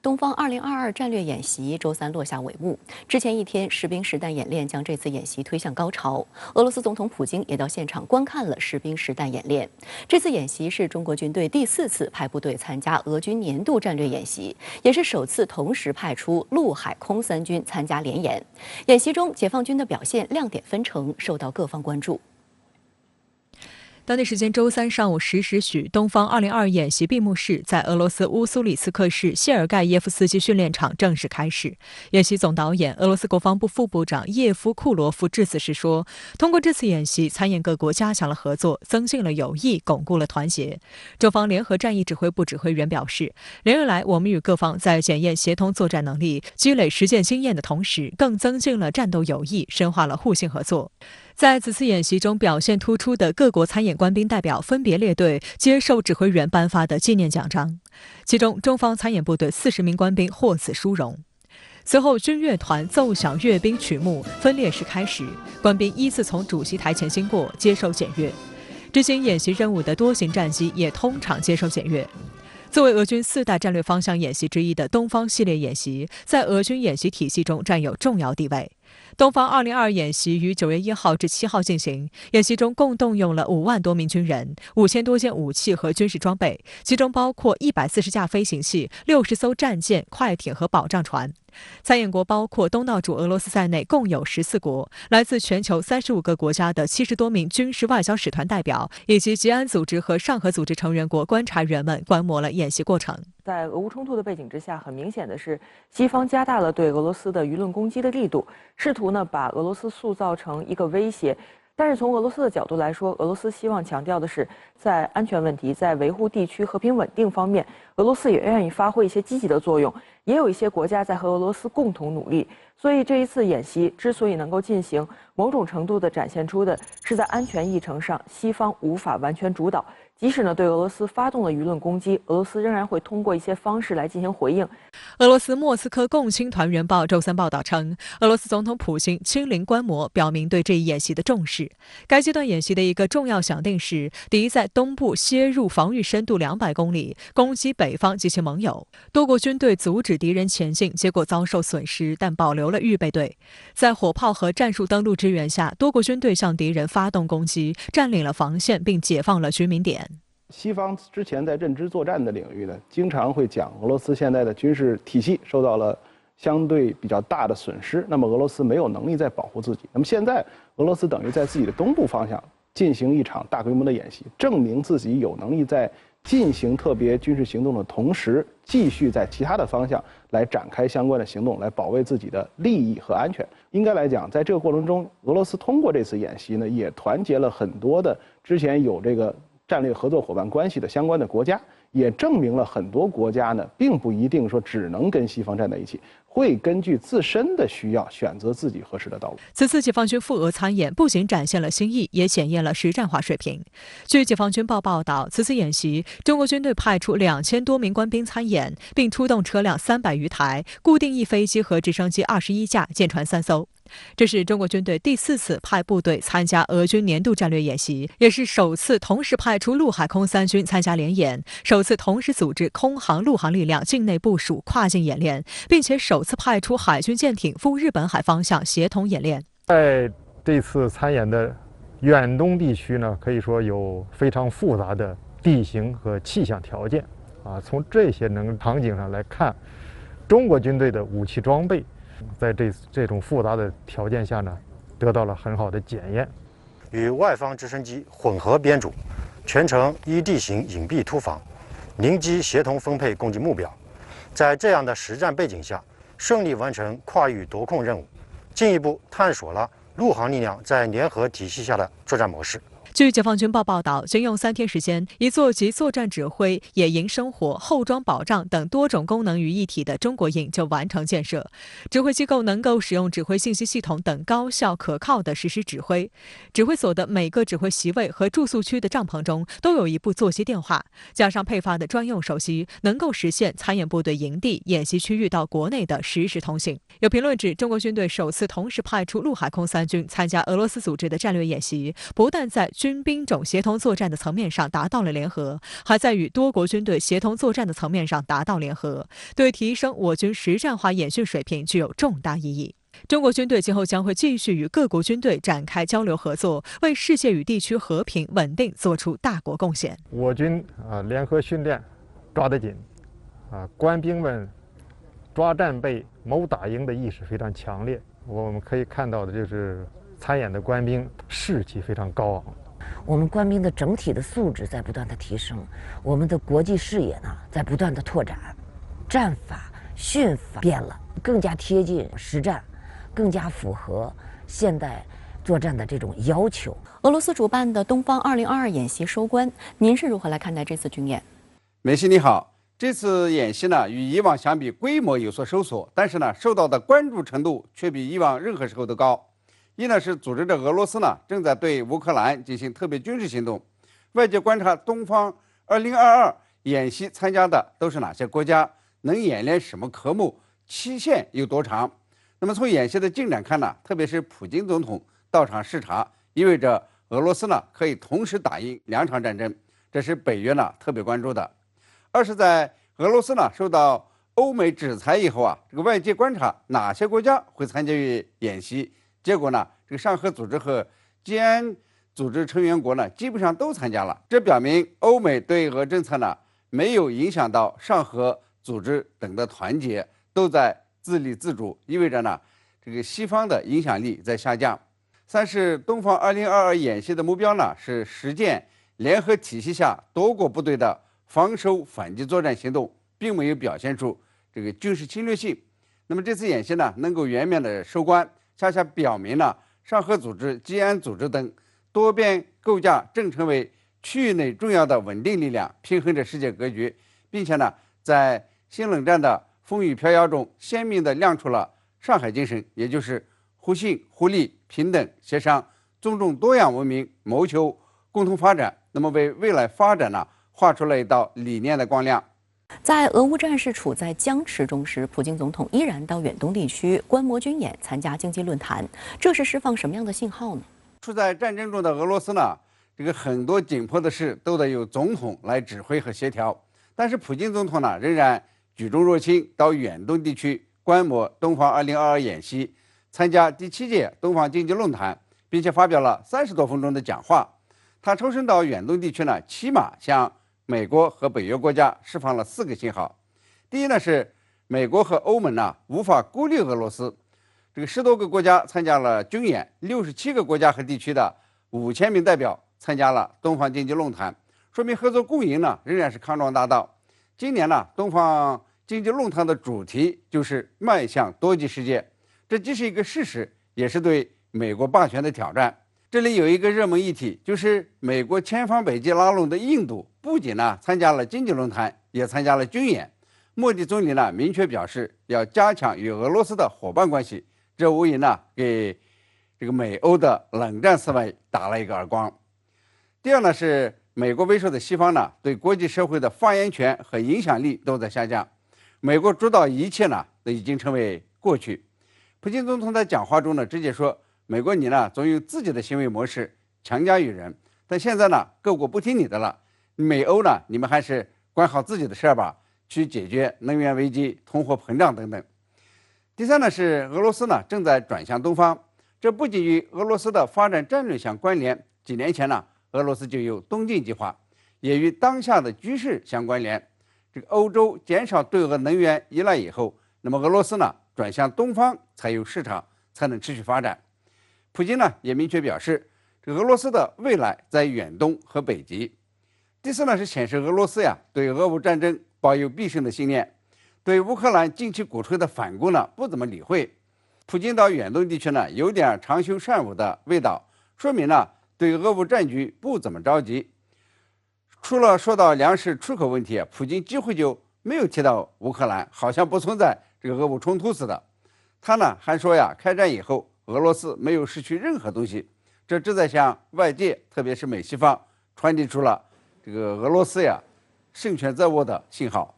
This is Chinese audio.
东方2022战略演习周三落下帷幕。之前一天，实兵实弹演练将这次演习推向高潮。俄罗斯总统普京也到现场观看了实兵实弹演练。这次演习是中国军队第4次派部队参加俄军年度战略演习，也是首次同时派出陆海空3军参加联演。演习中，解放军的表现亮点纷呈，受到各方关注。当地时间周三上午10时许，东方2022演习闭幕式在俄罗斯乌苏里斯克市谢尔盖耶夫斯基训练场正式开始。演习总导演、俄罗斯国防部副部长叶夫库罗夫致辞时说：“通过这次演习，参演各国加强了合作，增进了友谊，巩固了团结。”中方联合战役指挥部指挥员表示，连日来，我们与各方在检验协同作战能力、积累实践经验的同时，更增进了战斗友谊，深化了互信合作。在此次演习中表现突出的各国参演官兵代表分别列队接受指挥员颁发的纪念奖章，其中中方参演部队40名官兵获此殊荣。随后，军乐团奏响阅兵曲目，分列式开始，官兵依次从主席台前经过，接受检阅。执行演习任务的多型战机也通常接受检阅。作为俄军4大战略方向演习之一的东方系列演习，在俄军演习体系中占有重要地位。东方2022演习于9月1号至7号进行，演习中共动用了5万多名军人、5000多件武器和军事装备，其中包括140架飞行器、60艘战舰、快艇和保障船。参演国包括东道主俄罗斯在内，共有14国，来自全球35个国家的70多名军事外交使团代表，以及吉安组织和上合组织成员国观察员们观摩了演习过程。在俄乌冲突的背景之下，很明显的是，西方加大了对俄罗斯的舆论攻击的力度，试图呢把俄罗斯塑造成一个威胁。但是从俄罗斯的角度来说，俄罗斯希望强调的是，在安全问题、在维护地区和平稳定方面，俄罗斯也愿意发挥一些积极的作用。也有一些国家在和俄罗斯共同努力，所以这一次演习之所以能够进行，某种程度的展现出的是在安全议程上，西方无法完全主导。即使呢对俄罗斯发动了舆论攻击，俄罗斯仍然会通过一些方式来进行回应。俄罗斯莫斯科共青团员报周三报道称，俄罗斯总统普京亲临观摩，表明对这一演习的重视。该阶段演习的一个重要想定是，敌在东部切入防御深度200公里，攻击北方及其盟友。多国军队阻止敌人前进，结果遭受损失，但保留了预备队。在火炮和战术登陆支援下，多国军队向敌人发动攻击，占领了防线，并解放了居民点。西方之前在认知作战的领域呢，经常会讲俄罗斯现在的军事体系受到了相对比较大的损失，那么俄罗斯没有能力再保护自己。那么现在俄罗斯等于在自己的东部方向进行一场大规模的演习，证明自己有能力在进行特别军事行动的同时，继续在其他的方向来展开相关的行动，来保卫自己的利益和安全。应该来讲，在这个过程中，俄罗斯通过这次演习呢，也团结了很多的之前有这个战略合作伙伴关系的相关的国家，也证明了很多国家呢，并不一定说只能跟西方站在一起，会根据自身的需要选择自己合适的道路。此次解放军赴俄参演不仅展现了新意，也检验了实战化水平。据解放军报道，此次演习，中国军队派出2000多名官兵参演，并出动车辆300余台、固定翼飞机和直升机21架、舰船3艘。这是中国军队第4次派部队参加俄军年度战略演习，也是首次同时派出陆海空3军参加联演，首次同时组织空航、陆航力量境内部署跨境演练，并且首次派出海军舰艇赴日本海方向协同演练。在这次参演的远东地区呢，可以说有非常复杂的地形和气象条件啊。从这些场景上来看，中国军队的武器装备在这种复杂的条件下呢，得到了很好的检验。与外方直升机混合编组，全程依地形隐蔽突防，零机协同分配攻击目标。在这样的实战背景下，顺利完成跨域夺控任务，进一步探索了陆航力量在联合体系下的作战模式。据解放军报道，仅用3天时间，一座集作战指挥、野营生活、后装保障等多种功能于一体的中国营就完成建设。指挥机构能够使用指挥信息系统等高效可靠地实施指挥。指挥所的每个指挥席位和住宿区的帐篷中都有一部座席电话，加上配发的专用手机，能够实现参演部队营地、演习区域到国内的实时通信。有评论指，中国军队首次同时派出陆海空3军参加俄罗斯组织的战略演习，不但在军军兵种协同作战的层面上达到了联合，还在与多国军队协同作战的层面上达到联合，对提升我军实战化演训水平具有重大意义。中国军队今后将会继续与各国军队展开交流合作，为世界与地区和平稳定做出大国贡献。我军联合训练抓得紧，官兵们抓战备、谋打赢的意识非常强烈。我们可以看到的就是参演的官兵士气非常高昂。我们官兵的整体的素质在不断的提升，我们的国际视野呢在不断的拓展，战法、训法变了，更加贴近实战，更加符合现代作战的这种要求。俄罗斯主办的东方2022演习收官，您是如何来看待这次军演？梅西你好，这次演习呢与以往相比规模有所收缩，但是呢受到的关注程度却比以往任何时候都高。一呢是组织者俄罗斯呢正在对乌克兰进行特别军事行动，外界观察东方2022演习参加的都是哪些国家，能演练什么科目，期限有多长。那么从演习的进展看呢，特别是普京总统到场视察，意味着俄罗斯呢可以同时打赢2场战争，这是北约呢特别关注的。二是在俄罗斯呢受到欧美制裁以后这个外界观察哪些国家会参加演习，结果呢这个上合组织和吉安组织成员国呢基本上都参加了，这表明欧美对俄政策呢没有影响到上合组织等的团结，都在自立自主，意味着呢这个西方的影响力在下降。三是东方2022演习的目标呢是实践联合体系下多国部队的防守反击作战行动，并没有表现出这个军事侵略性。那么这次演习呢能够圆满的收官，恰恰表明了上合组织、吉安组织等多边构架正成为区域内重要的稳定力量，平衡着世界格局，并且呢在新冷战的风雨飘摇中鲜明地亮出了上海精神，也就是互信、互利、平等、协商、尊重多样文明，谋求共同发展。那么为未来发展呢画出了一道理念的光亮。在俄乌战事处在僵持中时，普京总统依然到远东地区观摩军演、参加经济论坛，这是释放什么样的信号呢？处在战争中的俄罗斯呢，这个很多紧迫的事都得由总统来指挥和协调，但是普京总统呢仍然举重若轻，到远东地区观摩东方2022演习，参加第7届东方经济论坛，并且发表了30多分钟的讲话。他抽身到远东地区呢，起码向美国和北约国家释放了4个信号。第一呢是美国和欧盟呢无法孤立俄罗斯，这个10多个国家参加了军演，67个国家和地区的5000名代表参加了东方经济论坛，说明合作共赢呢仍然是康庄大道。今年呢东方经济论坛的主题就是迈向多极世界，这既是一个事实，也是对美国霸权的挑战。这里有一个热门议题，就是美国千方百计拉拢的印度，不仅呢参加了经济论坛，也参加了军演。莫迪总理呢明确表示要加强与俄罗斯的伙伴关系，这无疑呢给这个美欧的冷战思维打了一个耳光。第二呢是美国为首的西方呢对国际社会的发言权和影响力都在下降，美国主导一切呢都已经成为过去。普京总统在讲话中呢直接说，美国你呢总用自己的行为模式强加于人，但现在呢各国不听你的了，美欧呢你们还是管好自己的事儿吧，去解决能源危机、通货膨胀等等。第三呢是俄罗斯呢正在转向东方，这不仅与俄罗斯的发展战略相关联，几年前呢俄罗斯就有东进计划，也与当下的局势相关联。这个欧洲减少对俄能源依赖以后，那么俄罗斯呢转向东方才有市场，才能持续发展。普京呢也明确表示，这俄罗斯的未来在远东和北极。第四呢是显示俄罗斯对俄乌战争抱有必胜的信念，对乌克兰近期鼓吹的反攻呢不怎么理会。普京到远东地区呢有点长袖善舞的味道，说明呢对俄乌战局不怎么着急。除了说到粮食出口问题，普京几乎就没有提到乌克兰，好像不存在这个俄乌冲突似的。他呢还说开战以后俄罗斯没有失去任何东西，这旨在向外界，特别是美西方传递出了这个俄罗斯胜权在握的信号。